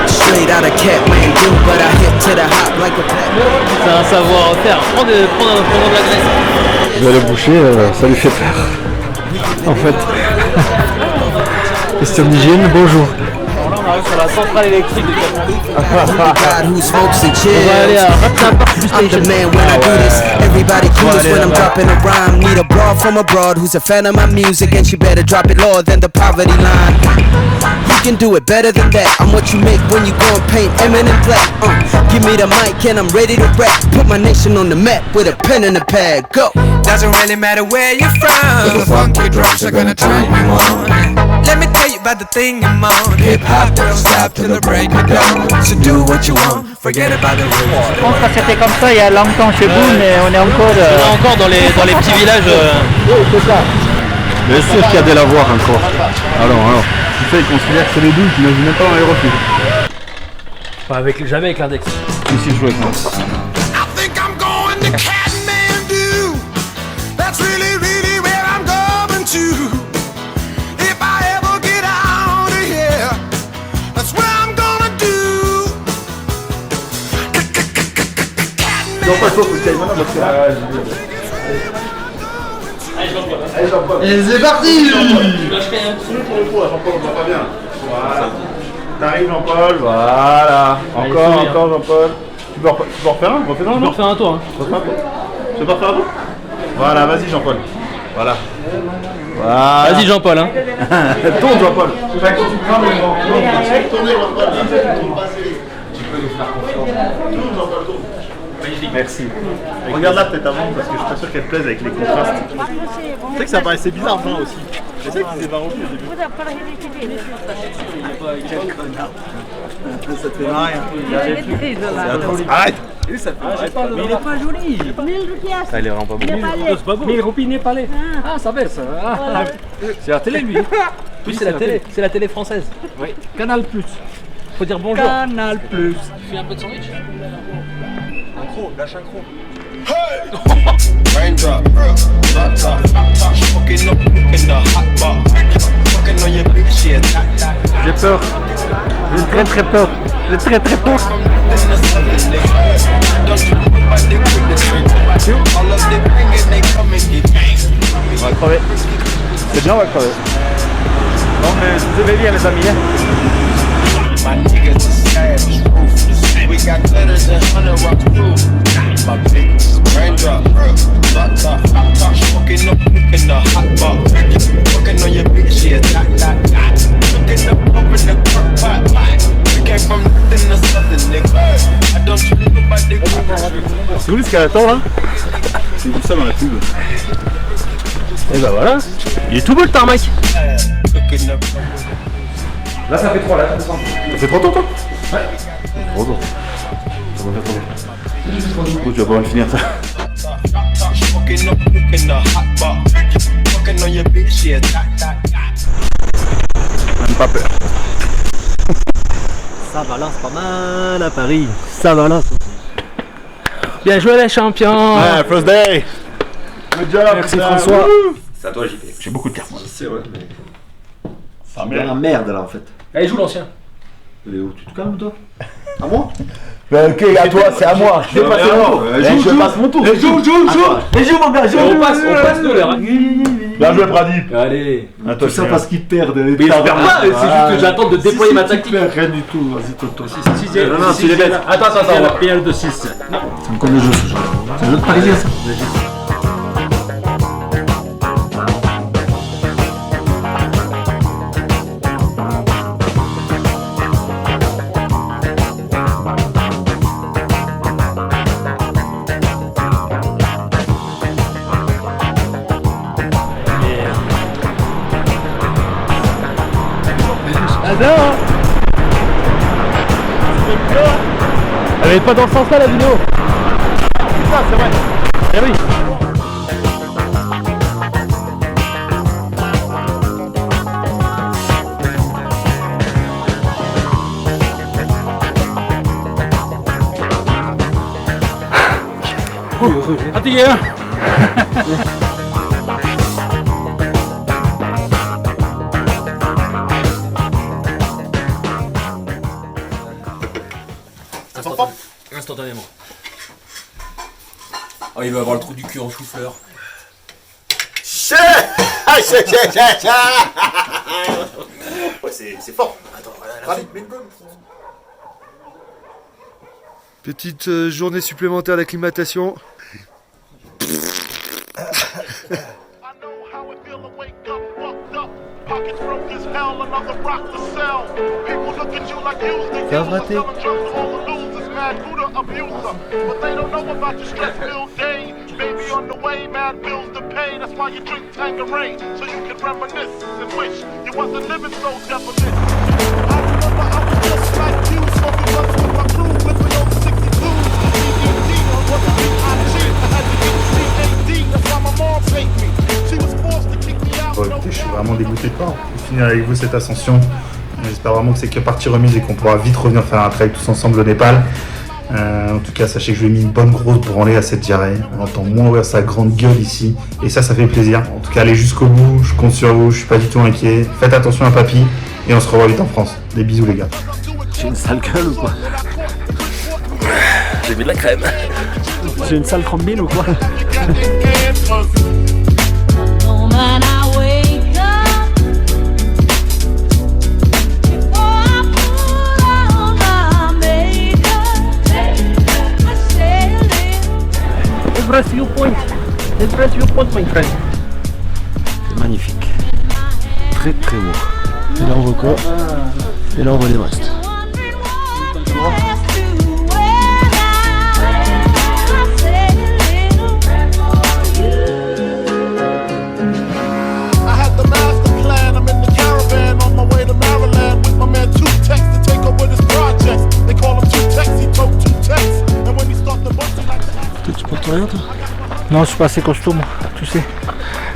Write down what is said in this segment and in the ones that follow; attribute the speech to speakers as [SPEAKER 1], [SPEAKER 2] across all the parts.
[SPEAKER 1] Straight out of Kathmandu, but I hit to the hop like a black.
[SPEAKER 2] C'est un savoir-faire. Prends de la graisse.
[SPEAKER 3] Je vais aller boucher, ça lui fait peur. En fait. Question d'hygiène, bonjour.
[SPEAKER 2] Bon, là on arrive sur la centrale électrique de
[SPEAKER 1] God who smokes and
[SPEAKER 2] On va aller
[SPEAKER 1] chills.
[SPEAKER 2] à Ratnapa
[SPEAKER 1] I'm the man when I do this. Everybody clueless when I'm dropping a rhyme. Need a broad from abroad who's a fan of my music, and she better drop it lower than the poverty line. You can do it better than that. I'm what you make when you go and paint Eminem black. Give me the mic and I'm ready to rap. Put my nation on the map with a pen and a pad. Go.
[SPEAKER 4] Doesn't really matter where you're from. The funky drums are gonna turn you on. Let me tell you about the thing I'm on. Hip hop don't stop till the break of dawn. So do what you want, forget about the rules.
[SPEAKER 5] Je pense que c'était comme ça il y a longtemps chez vous, mais on est encore.
[SPEAKER 2] On est encore dans les petits villages.
[SPEAKER 3] Mais c'est sûr qu'il y a des lavoirs encore. Alors. Tu sais, ils considèrent que c'est les douches, j'imagine même pas dans les refuges.
[SPEAKER 2] Pas jamais avec l'index.
[SPEAKER 3] Ici, je joue avec moi.
[SPEAKER 4] I think I'm going to Kathmandu. That's really, really where I'm going to. If I ever get out of here, that's where I'm gonna do.
[SPEAKER 6] Et c'est parti.
[SPEAKER 3] T'arrives Jean-Paul, voilà. Encore Jean-Paul. Tu peux en refaire un? Refais un,
[SPEAKER 2] On va refaire un tour. Hein.
[SPEAKER 3] Tu veux pas refaire un tour? Voilà, vas-y Jean-Paul. Voilà.
[SPEAKER 2] Vas-y Jean-Paul. Hein.
[SPEAKER 3] Tourne Jean-Paul. Tu peux tourner Jean-Paul. Tu peux nous faire confiance. Tourne Jean-Paul, tourne. Merci. Regarde la tête avant parce que je suis pas sûr qu'elle plaise avec les contrastes. Tu sais que ça paraissait bizarre 20 aussi. Je sais que c'est 20 roupies au début. Quel connard. Ça te fait marrer un peu. Arrête.
[SPEAKER 5] Mais il est pas joli.
[SPEAKER 3] Ça il est vraiment pas beau.
[SPEAKER 2] C'est pas beau. Mais Roupi népalais. Ah ça baisse. C'est la télé lui. Oui c'est la télé. C'est la télé française. Oui. Canal Plus. Faut dire bonjour.
[SPEAKER 5] Canal Plus.
[SPEAKER 2] Tu fais un peu de sandwich.
[SPEAKER 3] Lâche un croc.
[SPEAKER 4] Raindrop, top top, fucking up in the hot bar. Fucking on your bitch, shit.
[SPEAKER 3] J'ai peur. J'ai très peur. J'ai très peur. On va crever. C'est bien, on va crever. Non mais vous avez bien les amis.
[SPEAKER 4] My niggas is savage, ruthless. We got glitter than 100 rock proof. My bitch, raindrop, top top, fucking up in the hot bar. Fucking on your bitch, yeah, dot. Fucking up over the crock pot. We came from nothing to something, nigga. I don't treat nobody.
[SPEAKER 3] C'est où l'escalator là? C'est tout ça dans la pub.
[SPEAKER 2] Et bah voilà. Il est tout beau le tarmac.
[SPEAKER 3] Là ça fait 3 là, ça fait 3 tours toi? Ouais. Trop tôt. Ça va faire trop bien. Du coup tu vas pas mal finir ça. Même pas peur.
[SPEAKER 2] Ça balance pas mal à Paris. Ça balance. Bien joué les champions.
[SPEAKER 3] Ouais, first day. Good job.
[SPEAKER 2] Merci François.
[SPEAKER 7] C'est à toi JP.
[SPEAKER 3] J'ai beaucoup de cartes moi.
[SPEAKER 7] C'est vrai.
[SPEAKER 6] C'est bien la merde là en fait.
[SPEAKER 2] Allez joue l'ancien.
[SPEAKER 6] Léo, tu te calmes toi? À moi?
[SPEAKER 3] Ben ok, à toi, c'est à moi. Je vais passer mon tour. Je passe mon tour.
[SPEAKER 6] Joue mon gars, joue.
[SPEAKER 2] On passe de l'heure.
[SPEAKER 3] Bien joué Pradip.
[SPEAKER 2] Allez.
[SPEAKER 6] Tout ça parce qu'ils perdent.
[SPEAKER 2] Mais je perds pas, c'est juste que j'attends de déployer ma tactique.
[SPEAKER 6] Rien du tout, vas-y Toto.
[SPEAKER 3] Non, tu les bêtes.
[SPEAKER 2] Attends,
[SPEAKER 5] La PL de 6.
[SPEAKER 6] C'est comme le jeu ce jeu. C'est un jeu de parisien ça.
[SPEAKER 2] Elle est pas dans ce sens là la vidéo.
[SPEAKER 3] Putain, c'est vrai.
[SPEAKER 2] Eh oui. Fatigué hein. instantanément. Oh, il va avoir le trou du cul en chou-fleur.
[SPEAKER 3] Ouais, c'est fort. Attends, voilà,
[SPEAKER 7] Petite journée supplémentaire d'acclimatation.
[SPEAKER 3] C'est un raté.
[SPEAKER 8] Bon, écoutez, je suis vraiment dégoûté de pas finir avec vous cette ascension. J'espère vraiment que c'est que partie remise et qu'on pourra vite revenir faire un trek tous ensemble au Népal. En tout cas, sachez que je lui ai mis une bonne grosse branlée à cette diarrhée. On entend moins ouvrir sa grande gueule ici. Et ça fait plaisir. En tout cas, allez jusqu'au bout. Je compte sur vous. Je suis pas du tout inquiet. Faites attention à papy. Et on se revoit vite en France. Des bisous, les gars.
[SPEAKER 6] J'ai une sale gueule ou quoi?
[SPEAKER 2] J'ai mis de la crème.
[SPEAKER 6] J'ai une sale trombine ou quoi?
[SPEAKER 2] Everest viewpoint. Everest viewpoint, my friend.
[SPEAKER 6] C'est magnifique. Très très beau. Et là on voit quoi? Et là on voit l'Everest. Tu portes rien toi?
[SPEAKER 5] Non, je suis pas assez costaud moi, tu sais.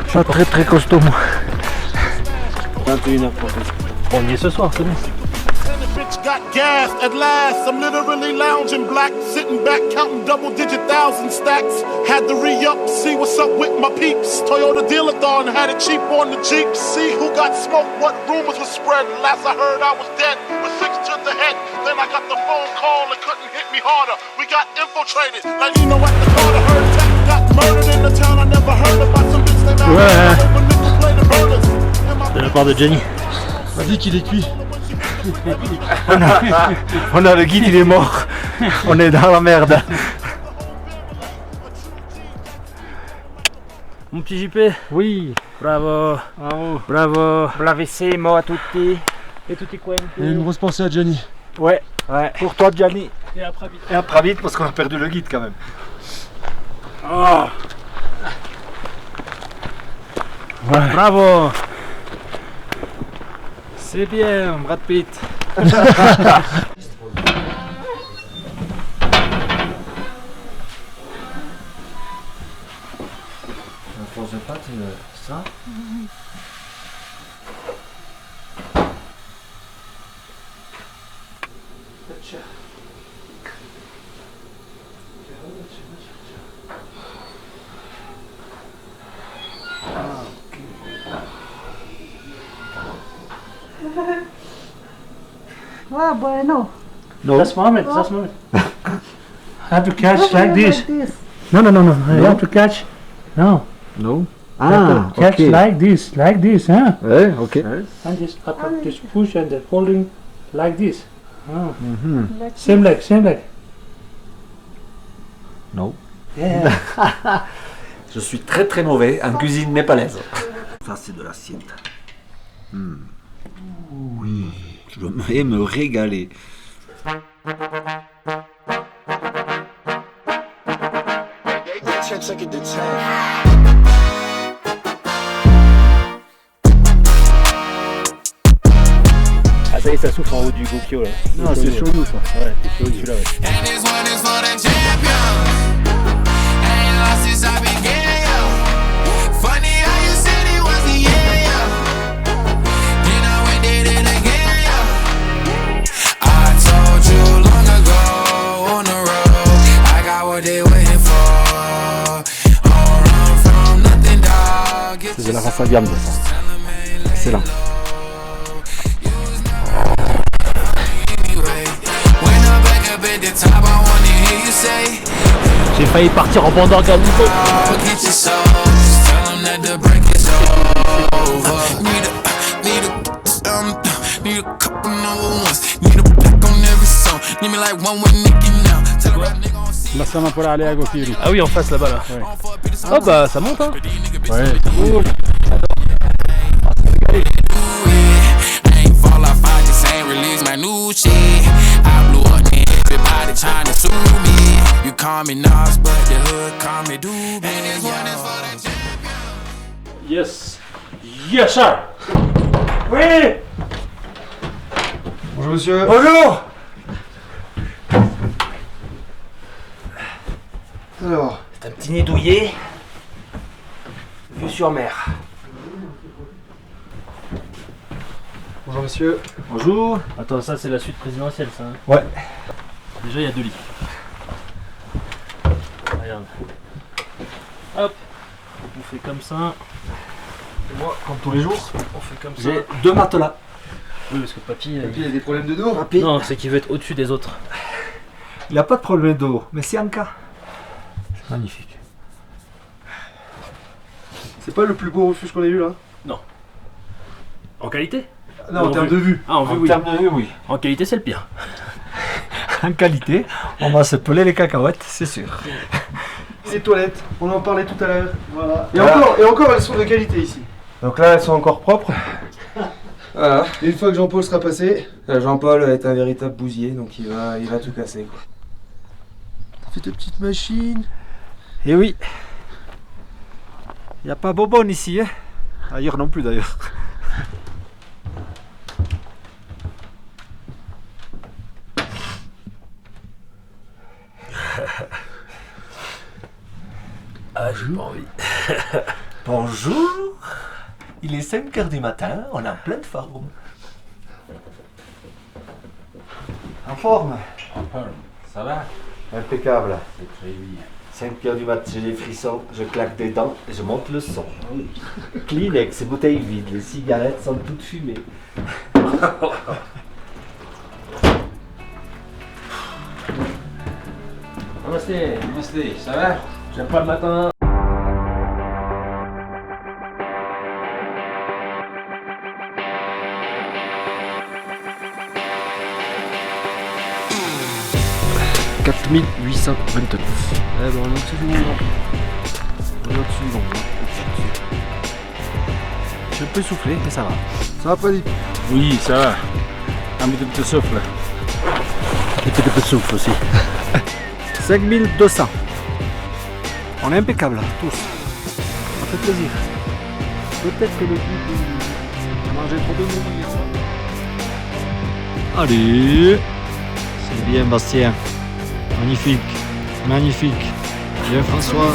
[SPEAKER 5] Je suis pas très costaud moi.
[SPEAKER 6] 21h pour
[SPEAKER 5] On y est ce soir, c'est bon.
[SPEAKER 9] Got gas at last. I'm literally lounging black, sitting back, counting double-digit thousand stacks. Had to re-up, see what's up with my peeps. Toyota deal-a-thon, had it cheap on the Jeep. See who got smoked, what rumors were spread. Last I heard, I was dead with 6 to the head. Then I got the phone call, it couldn't hit me harder. We got infiltrated, like you know what the Carter heard. Tech got murdered in the town I never heard about. Some bitch they now over nickel plated burners.
[SPEAKER 5] De la part de Jenny.
[SPEAKER 6] On dit qu'il est cuit.
[SPEAKER 5] On a le guide, il est mort. On est dans la merde. Mon petit JP. Oui. Bravo. Bravo. Bravo. Bravissimo a tutti. Et tutti quanti.
[SPEAKER 6] Et une grosse pensée à Gianni.
[SPEAKER 5] Ouais. Ouais. Pour toi, Gianni.
[SPEAKER 6] Et après vite.
[SPEAKER 5] Et après vite parce qu'on a perdu le guide quand même. Oh. Ouais. Bravo. C'est bien, Brad Pitt.
[SPEAKER 7] La force de pâte, ça.
[SPEAKER 10] Ah, bueno.
[SPEAKER 5] No. Just a moment, just a moment. I have to catch like this. No. I have to catch. No.
[SPEAKER 6] No.
[SPEAKER 5] Ah, catch
[SPEAKER 6] okay.
[SPEAKER 5] like this, huh?
[SPEAKER 6] Ouais, ok.
[SPEAKER 5] And just push and then holding like this. Ah. Same leg.
[SPEAKER 6] No.
[SPEAKER 5] Yeah.
[SPEAKER 2] Je suis très très mauvais en cuisine népalaise.
[SPEAKER 7] Ça c'est de l'assiette. Oui, je vais me régaler.
[SPEAKER 5] Ah ça y est, ça souffle en haut du Gokyo là.
[SPEAKER 6] Non, c'est chaud ça.
[SPEAKER 5] Ouais, c'est chaud celui-là, ouais.
[SPEAKER 6] C'est de la race Indienne, ça. Excellent.
[SPEAKER 4] When I'm back up at the top, I wanna hear you
[SPEAKER 2] J'ai failli partir en bande organisée. Ah oui, en face là-bas là. Ouais. Ah bah ça monte hein. Ouais, ça monte. Yes. Yes sir. Oui.
[SPEAKER 6] Bonjour monsieur.
[SPEAKER 2] Bonjour.
[SPEAKER 6] Alors,
[SPEAKER 2] C'est un petit nid douillet. Vue sur mer.
[SPEAKER 6] bonjour monsieur.
[SPEAKER 2] Bonjour. Attends, ça c'est la suite présidentielle ça. Hein.
[SPEAKER 6] Ouais.
[SPEAKER 2] Déjà il y a 2 lits. Regarde. Hop. On fait comme ça.
[SPEAKER 6] Et moi, comme tous les jours,
[SPEAKER 2] On fait comme ça.
[SPEAKER 6] j'ai 2 matelas.
[SPEAKER 2] Oui parce que papy.
[SPEAKER 6] Et puis il a des problèmes de dos.
[SPEAKER 2] Non, c'est qu'il veut être au-dessus des autres.
[SPEAKER 6] Il a pas de problème de dos, mais c'est un cas.
[SPEAKER 2] Magnifique.
[SPEAKER 6] C'est pas le plus beau refuge qu'on ait eu là?
[SPEAKER 2] En qualité?
[SPEAKER 6] Non, en termes de vue.
[SPEAKER 2] Ah, en vue, oui.
[SPEAKER 6] termes de vue, oui.
[SPEAKER 2] En qualité, c'est le pire.
[SPEAKER 6] En qualité, on va se peler les cacahuètes, c'est sûr. Les toilettes, on en parlait tout à l'heure. Voilà. Et encore, elles sont de qualité ici. Donc là, elles sont encore propres. Voilà. Et une fois que Jean-Paul sera passé, Jean-Paul est un véritable bousier, donc il va tout casser, quoi. T'as fait ta petite machine. Et oui. Il n'y a pas bonbonne ici, hein. Ailleurs non plus d'ailleurs.
[SPEAKER 2] Ah, j'ai pas envie.
[SPEAKER 6] Bonjour. Il est 5h du matin, on est en pleine forme. En forme.
[SPEAKER 7] Ça va?
[SPEAKER 6] Impeccable.
[SPEAKER 7] C'est très bien.
[SPEAKER 6] 5h du matin, j'ai les frissons, je claque des dents et je monte le son. Kleenex, bouteilles vides, les cigarettes sont toutes fumées.
[SPEAKER 2] Namasté.
[SPEAKER 7] Namasté, ça va?
[SPEAKER 2] J'aime pas le matin.
[SPEAKER 6] Eh ben, on monte toujours. On monte suivant. Je suis un peu soufflé, mais ça va. Ça va pas dit.
[SPEAKER 5] Oui, ça va. Un petit souffle.
[SPEAKER 2] Et petit peu de souffle aussi.
[SPEAKER 6] 5200. On est impeccable, tous. Ça fait plaisir. Peut-être que le but a mangé trop de nouilles.
[SPEAKER 5] Allez.
[SPEAKER 6] C'est bien, Bastien. Magnifique. Magnifique. Bien, François.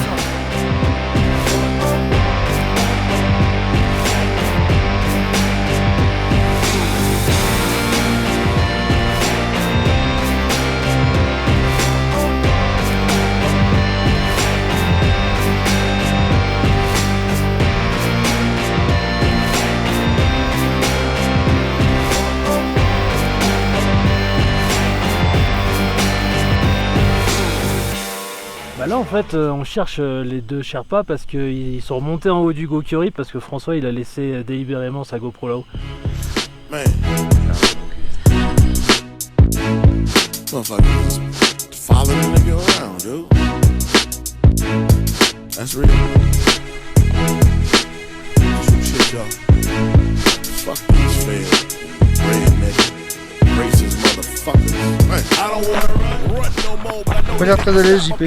[SPEAKER 2] Bah là en fait on cherche les 2 Sherpas parce qu'ils sont remontés en haut du Gokuri parce que François il a laissé délibérément sa GoPro là-haut.
[SPEAKER 9] Man. Motherfuckers following the nigga around, dude. That's real. Some shit, y'all. Fuck these failed redneck, racist motherfuckers. Man, I don't wanna run no more, but I know
[SPEAKER 6] Pas l'air très à l'aise, JP.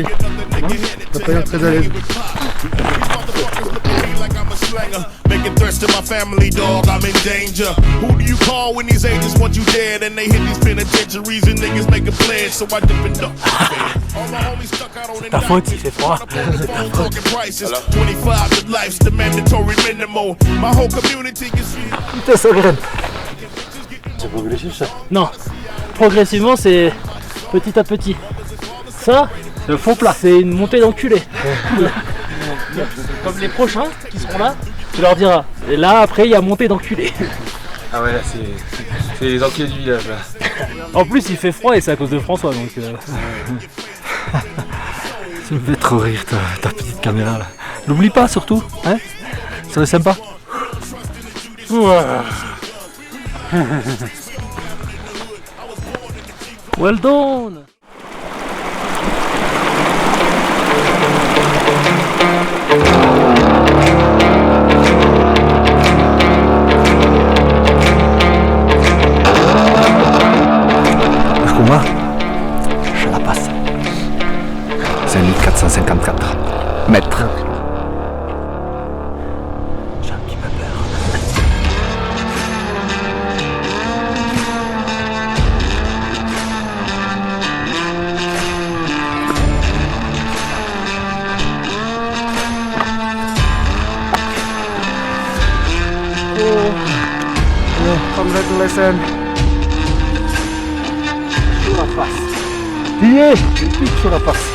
[SPEAKER 6] T'as pas l'air très à l'aise.
[SPEAKER 9] Making threats to my family, dog, I'm in danger. Who do you call when these agents want you dead? And they hit these penitentiaries and niggas make a pledge, so I dip and duck.
[SPEAKER 2] C'est ta faute, il fait froid.
[SPEAKER 9] 25 to life's the mandatory minimum. My whole community is
[SPEAKER 2] Putain ça graine. C'est progressif ça? Non. Progressivement c'est petit à petit. Ça,
[SPEAKER 5] C'est le faux plat.
[SPEAKER 2] c'est une montée d'enculé. Comme les prochains qui seront là, tu leur diras. Et là après il y a montée d'enculé.
[SPEAKER 6] Ah ouais, là c'est les enculés du village là.
[SPEAKER 2] En plus il fait froid et c'est à cause de François donc. Ça me fait trop rire ta petite caméra là. N'oublie pas surtout, hein? Ça serait sympa. Well done! Moi, je la passe. 5454 mètres. J'ai un petit peu peur.
[SPEAKER 6] Congratulations.
[SPEAKER 2] Sur la passe. Pillé, je pique sur la passe.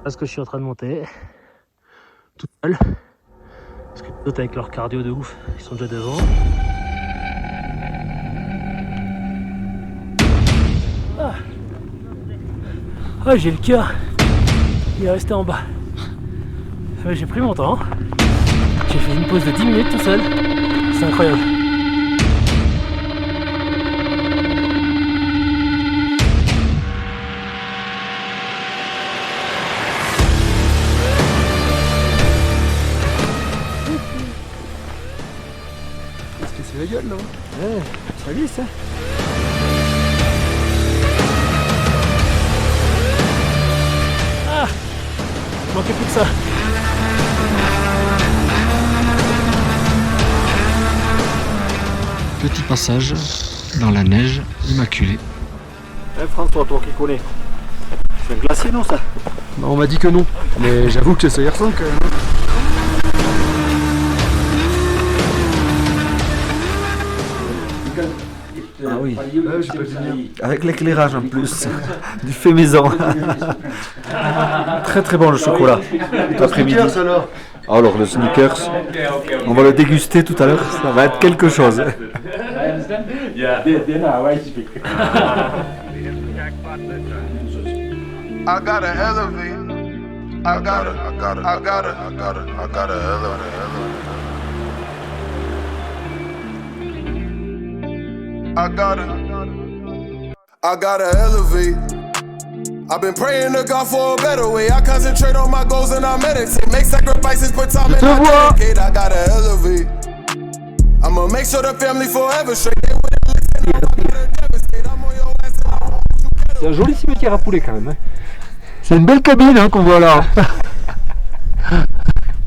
[SPEAKER 5] Parce que je suis en train de monter tout seul. Parce que les autres avec leur cardio de ouf, ils sont déjà devant. Ah, j'ai le cœur, il est resté en bas. J'ai pris mon temps, j'ai fait une pause de 10 minutes tout seul, c'est incroyable.
[SPEAKER 6] Qu'est-ce que c'est la gueule là?
[SPEAKER 2] Ouais, ça glisse hein.
[SPEAKER 5] Il manquait plus que ça.
[SPEAKER 2] Petit passage dans la neige immaculée.
[SPEAKER 6] François, toi qui connais. C'est un glacier non ça?
[SPEAKER 2] Bah, on m'a dit que non, mais j'avoue que ça y ressemble quand même. Ah oui, avec l'éclairage en plus, du fait maison. Très très bon le chocolat. L'après-midi. Alors le Snickers, on va le déguster tout à l'heure, ça va être quelque chose.
[SPEAKER 4] I gotta elevate. I gotta elevate. I gotta elevate. I've been praying to God for a better way. I concentrate on my goals and I meditate. Make sacrifices, put time in, I dedicate. I gotta elevate. I'ma make sure the family forever straight. They wouldn't listen, I want to devastate. I'm on your ass and I want you better.
[SPEAKER 2] C'est un joli cimetière à poulet quand même. Hein. C'est une belle cabine hein, qu'on voit là.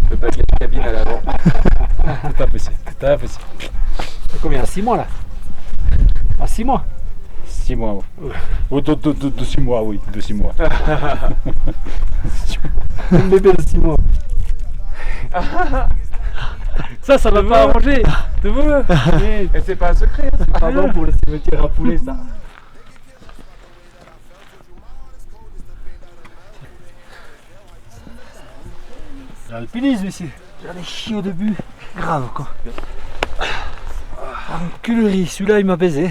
[SPEAKER 2] Je peux pas mettre la cabine à l'avant. C'est pas possible. C'est possible. Combien? 6 mois là? Ah 6 mois? 6 mois. Oh, de 6 mois, oui, de 6 mois. Un bébé de 6 mois. Ça va pas arranger. De vous. Et c'est pas un secret. Pardon pour le cimetière à poulet ça. L'alpinisme ici. J'en ai chié au début. Grave quoi. Enculerie, celui-là il m'a baisé.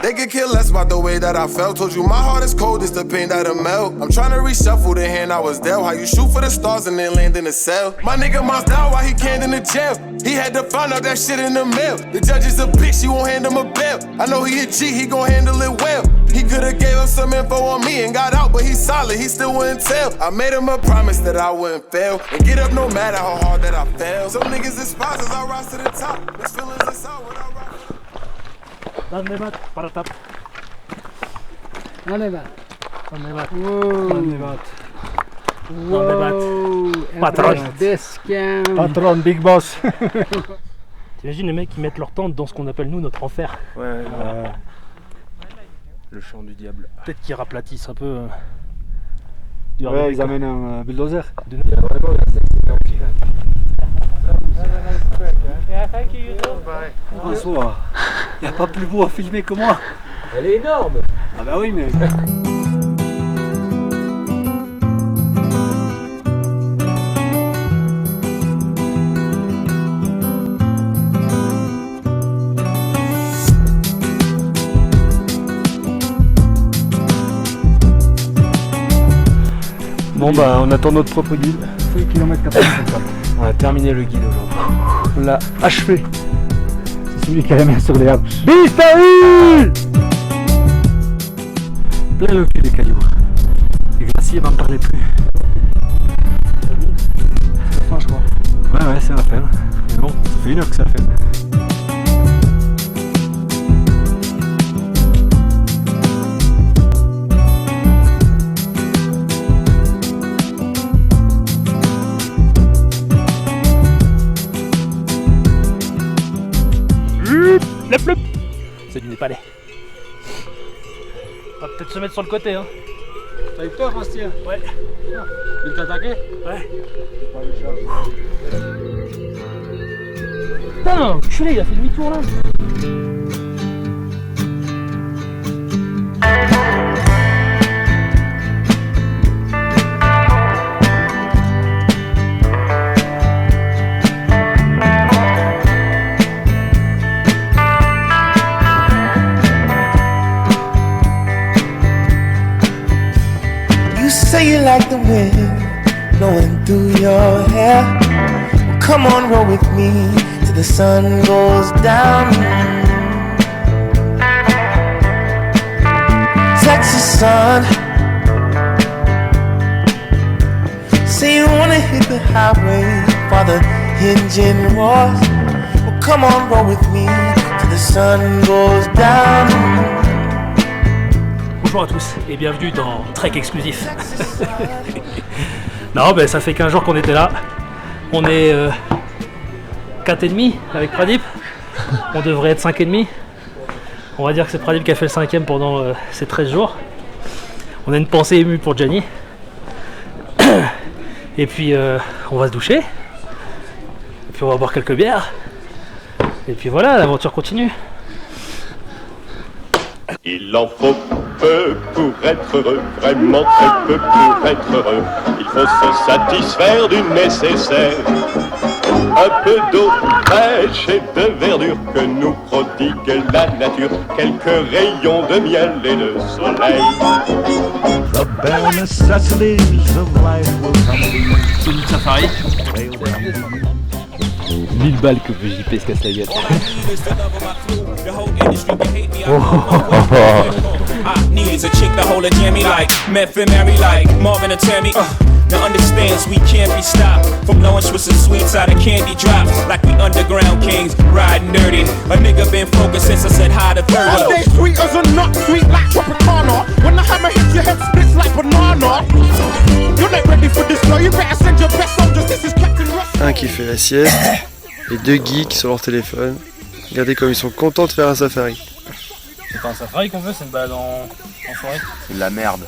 [SPEAKER 4] They could care less about the way that I felt. Told you my heart is cold, it's the pain that'll melt. I'm trying to reshuffle the hand I was dealt. How you shoot for the stars and then land in the cell. My nigga Moss down while he canned in the jail. He had to find out that shit in the mail. The judge is a bitch, she won't hand him a bail. I know he a G, he gon' handle it well. He could've gave up some info on me and got out, but he's solid, he still wouldn't tell. I made him a promise that I wouldn't fail and get up no matter how hard that I fail. Some niggas despise as I rise to the top. Mixed feelings inside when I rise.
[SPEAKER 5] Dans les maths, par la tape.
[SPEAKER 10] Dans les maths.
[SPEAKER 5] Dans les maths.
[SPEAKER 10] Wow.
[SPEAKER 5] Dans les maths.
[SPEAKER 10] Wow.
[SPEAKER 5] Dans les maths. Patron.
[SPEAKER 10] Patron,
[SPEAKER 5] big boss. T'imagines les mecs qui mettent leur tente dans ce qu'on appelle nous notre enfer.
[SPEAKER 2] Ouais. Le champ du diable.
[SPEAKER 5] Peut-être qu'ils raplatissent un peu.
[SPEAKER 2] Ouais, ils amènent un bulldozer. François, il n'y a pas plus beau à filmer que moi. Elle est énorme. Ah bah oui mais...
[SPEAKER 6] Bon bah on attend notre propre guide.
[SPEAKER 2] C'est kilomètre 450.
[SPEAKER 6] On a terminé le guide aujourd'hui. On l'a achevé.
[SPEAKER 2] C'est celui qui a la main sur les arbres. Bistaoui!
[SPEAKER 5] Plein le cul des cailloux. Les glaciers m'en parlaient plus.
[SPEAKER 2] C'est la fin, je crois.
[SPEAKER 5] Ouais, c'est la fin. Mais bon, ça fait 1 heure que ça fait. C'est du Népalais. On va peut-être se mettre sur le côté, hein.
[SPEAKER 2] T'as eu peur, Bastien?
[SPEAKER 5] Ouais.
[SPEAKER 2] Il t'a attaqué?
[SPEAKER 5] Ouais. Putain, enculé, il a fait demi-tour là.
[SPEAKER 11] Say you like the wind blowing through your hair. Well, come on, roll with me till the sun goes down. Texas sun. Say you wanna hit the highway while the engine roars. Well, come on, roll with me till the sun goes down.
[SPEAKER 5] Bonjour à tous et bienvenue dans Trek Exclusif. Non, ben ça fait 15 jours qu'on était là. On est 4,5 avec Pradip. On devrait être 5,5. On va dire que c'est Pradip qui a fait le 5e pendant ces 13 jours. On a une pensée émue pour Gianni. Et puis on va se doucher. Et puis on va boire quelques bières. Et puis voilà, l'aventure continue.
[SPEAKER 12] Il en faut peu pour être heureux, vraiment très peu pour être heureux. Il faut se satisfaire du nécessaire. Un peu d'eau fraîche et de verdure que nous prodigue la nature. Quelques rayons de miel et de soleil.
[SPEAKER 13] The bare necessities of life will come to you.
[SPEAKER 5] Sonic Safari. 1000 balles que JP se casse la gueule.
[SPEAKER 14] I need a chick to hold a jammy like Meth and Mary like Marvin and Tammy. Now understands we can't be stopped from blowing twisted sweets out of candy drops like we underground kings riding dirty. A nigga been focused since I said hi to 30.
[SPEAKER 9] They sweet as a nut, sweet like Tropicana. When the hammer hits your head, splits like banana. You're not ready for this, no. You better send your best soldiers. This is Captain Rush.
[SPEAKER 6] Un qui fait la sieste et 2 geeks sur leur téléphone. Regardez comme ils sont contents de faire un safari.
[SPEAKER 5] C'est pas un safari qu'on veut, c'est une balade en forêt.
[SPEAKER 6] C'est de la merde.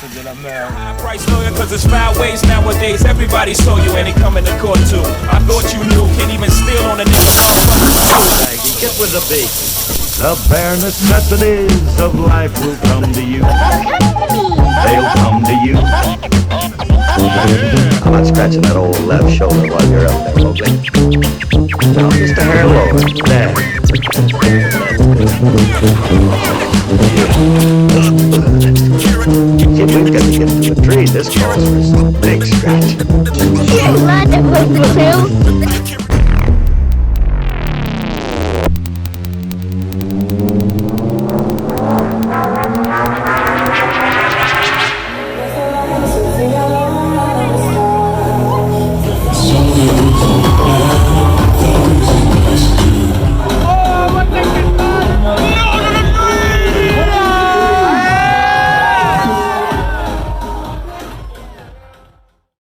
[SPEAKER 5] C'est de la merde.
[SPEAKER 14] Price lawyer, cause it's foul ways nowadays. Everybody saw you and they coming to court too. I thought you knew, can't even steal on a nigga motherfucker.
[SPEAKER 13] Get with the beat. The bare necessities of life will come to you. They'll come to you.
[SPEAKER 15] I'm not scratching that old left shoulder while you're up there, okay? Now, just a hair lower. There. Kid, we've got to get to the tree. This calls for some big scratching.
[SPEAKER 16] Yeah, glad that was the